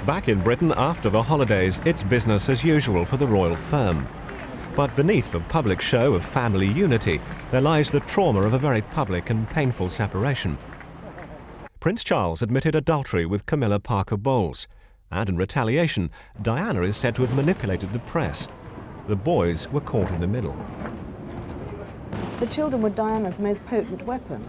Back in Britain after the holidays, it's business as usual for the royal firm. But beneath the public show of family unity, there lies the trauma of a very public and painful separation. Prince Charles admitted adultery with Camilla Parker Bowles, and in retaliation, Diana is said to have manipulated the press. The boys were caught in the middle. The children were Diana's most potent weapon,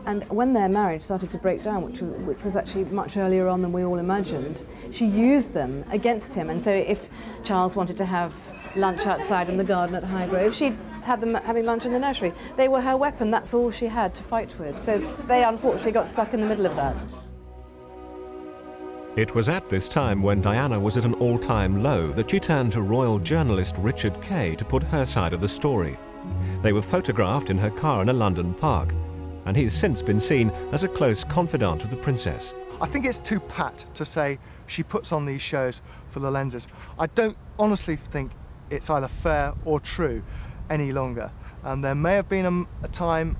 and when their marriage started to break down, which was actually much earlier on than we all imagined, she used them against him. And so if Charles wanted to have lunch outside in the garden at Highgrove, she'd have them having lunch in the nursery. They were her weapon, that's all she had to fight with. So they unfortunately got stuck in the middle of that. It was at this time, when Diana was at an all-time low, that she turned to royal journalist Richard Kay to put her side of the story. They were photographed in her car in a London park, and he's since been seen as a close confidant of the princess. I think it's too pat to say she puts on these shows for the lenses. I don't honestly think it's either fair or true any longer. There may have been a time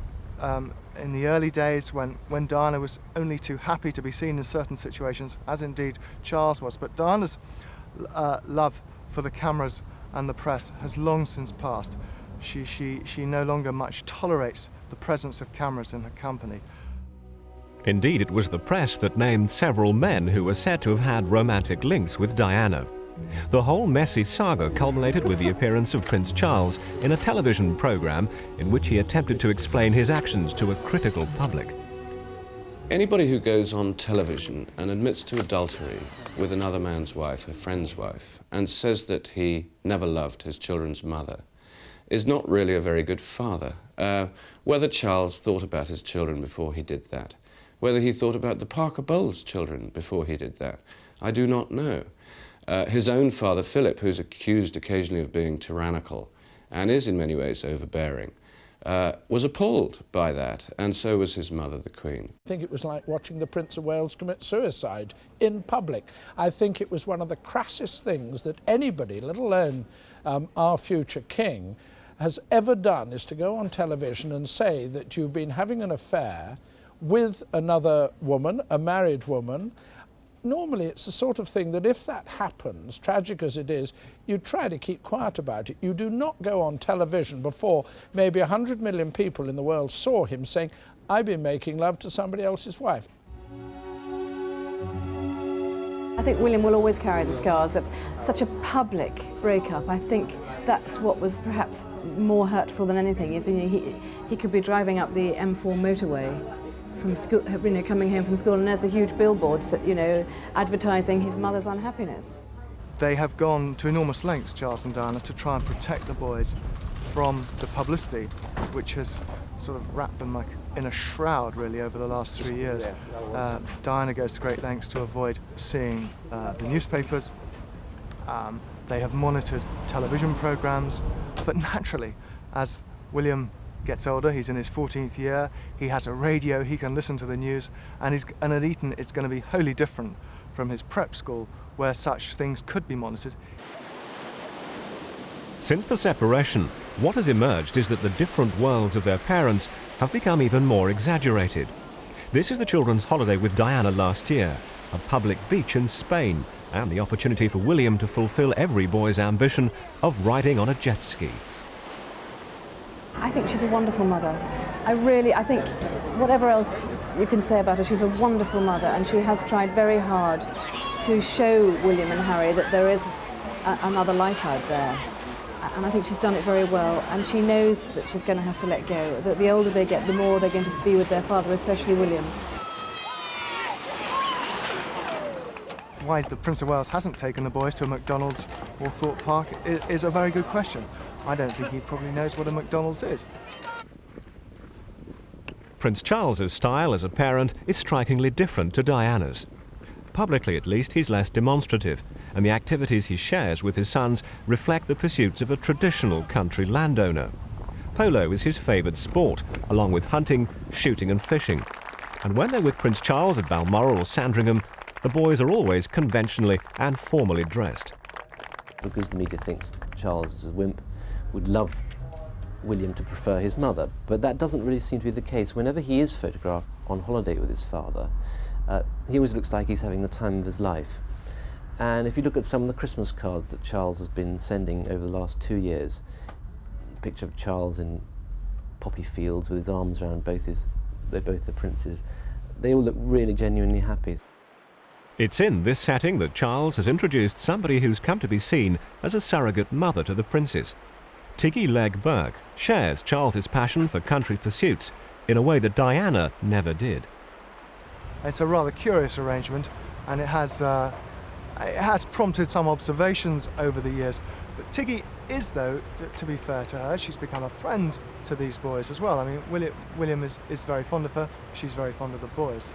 in the early days when Diana was only too happy to be seen in certain situations, as indeed Charles was, but Diana's love for the cameras and the press has long since passed. She no longer much tolerates the presence of cameras in her company. Indeed, it was the press that named several men who were said to have had romantic links with Diana. The whole messy saga culminated with the appearance of Prince Charles in a television programme in which he attempted to explain his actions to a critical public. Anybody who goes on television and admits to adultery with another man's wife, a friend's wife, and says that he never loved his children's mother is not really a very good father. Whether Charles thought about his children before he did that, whether he thought about the Parker Bowles children before he did that, I do not know. His own father, Philip, who's accused occasionally of being tyrannical and is in many ways overbearing, was appalled by that, and so was his mother, the Queen. I think it was like watching the Prince of Wales commit suicide in public. I think it was one of the crassest things that anybody, let alone our future king, has ever done, is to go on television and say that you've been having an affair with another woman, a married woman. Normally it's the sort of thing that if that happens, tragic as it is, you try to keep quiet about it. You do not go on television before maybe 100 million people in the world saw him saying, I've been making love to somebody else's wife. I think William will always carry the scars of such a public breakup. I think that's what was perhaps more hurtful than anything, is he could be driving up the M4 motorway from school, coming home from school, and there's a huge billboard, advertising his mother's unhappiness. They have gone to enormous lengths, Charles and Diana, to try and protect the boys from the publicity, which has sort of wrapped them like in a shroud, really, over the last 3 years. Diana goes to great lengths to avoid seeing the newspapers. They have monitored television programmes, but naturally, as William gets older, he's in his 14th year, he has a radio, he can listen to the news, and at Eton it's going to be wholly different from his prep school, where such things could be monitored. Since the separation, what has emerged is that the different worlds of their parents have become even more exaggerated. This is the children's holiday with Diana last year, a public beach in Spain, and the opportunity for William to fulfil every boy's ambition of riding on a jet ski. I think she's a wonderful mother. I think whatever else you can say about her, she's a wonderful mother, and she has tried very hard to show William and Harry that there is another life out there. And I think she's done it very well, and she knows that she's going to have to let go, that the older they get, the more they're going to be with their father, especially William. Why the Prince of Wales hasn't taken the boys to a McDonald's or Thorpe Park is a very good question. I don't think he probably knows what a McDonald's is. Prince Charles's style as a parent is strikingly different to Diana's. Publicly, at least, he's less demonstrative, and the activities he shares with his sons reflect the pursuits of a traditional country landowner. Polo is his favoured sport, along with hunting, shooting and fishing. And when they're with Prince Charles at Balmoral or Sandringham, the boys are always conventionally and formally dressed. Because the media thinks Charles is a wimp, would love William to prefer his mother, but that doesn't really seem to be the case. Whenever he is photographed on holiday with his father, he always looks like he's having the time of his life. And if you look at some of the Christmas cards that Charles has been sending over the last 2 years, a picture of Charles in poppy fields with his arms around both the princes, they all look really genuinely happy. It's in this setting that Charles has introduced somebody who's come to be seen as a surrogate mother to the princes. Tiggy Legg Burke shares Charles's passion for country pursuits in a way that Diana never did. It's a rather curious arrangement, and it has prompted some observations over the years. But Tiggy is, though, to be fair to her, she's become a friend to these boys as well. I mean, William is very fond of her, she's very fond of the boys.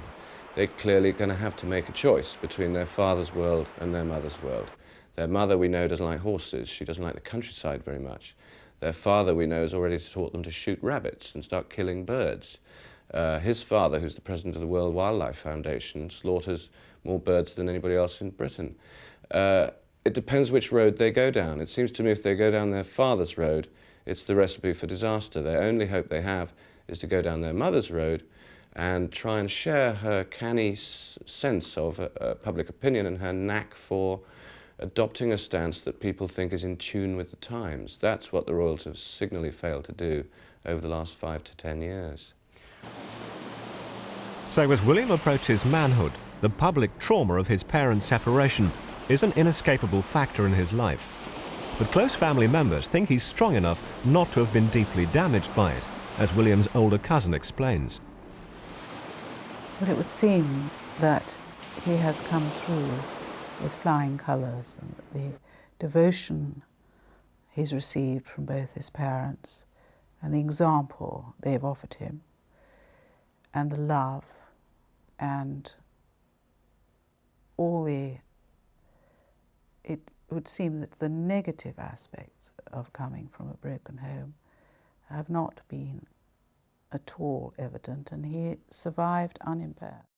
They're clearly going to have to make a choice between their father's world and their mother's world. Their mother, we know, doesn't like horses. She doesn't like the countryside very much. Their father, we know, has already taught them to shoot rabbits and start killing birds. His father, who's the president of the World Wildlife Foundation, slaughters more birds than anybody else in Britain. It depends which road they go down. It seems to me if they go down their father's road, it's the recipe for disaster. The only hope they have is to go down their mother's road and try and share her canny sense of public opinion and her knack for adopting a stance that people think is in tune with the times. That's what the royals have signally failed to do over the last 5 to 10 years. So as William approaches manhood, the public trauma of his parents' separation is an inescapable factor in his life. But close family members think he's strong enough not to have been deeply damaged by it, as William's older cousin explains. Well, it would seem that he has come through with flying colours, and that the devotion he's received from both his parents and the example they've offered him and the love and all it would seem that the negative aspects of coming from a broken home have not been at all evident, and he survived unimpaired.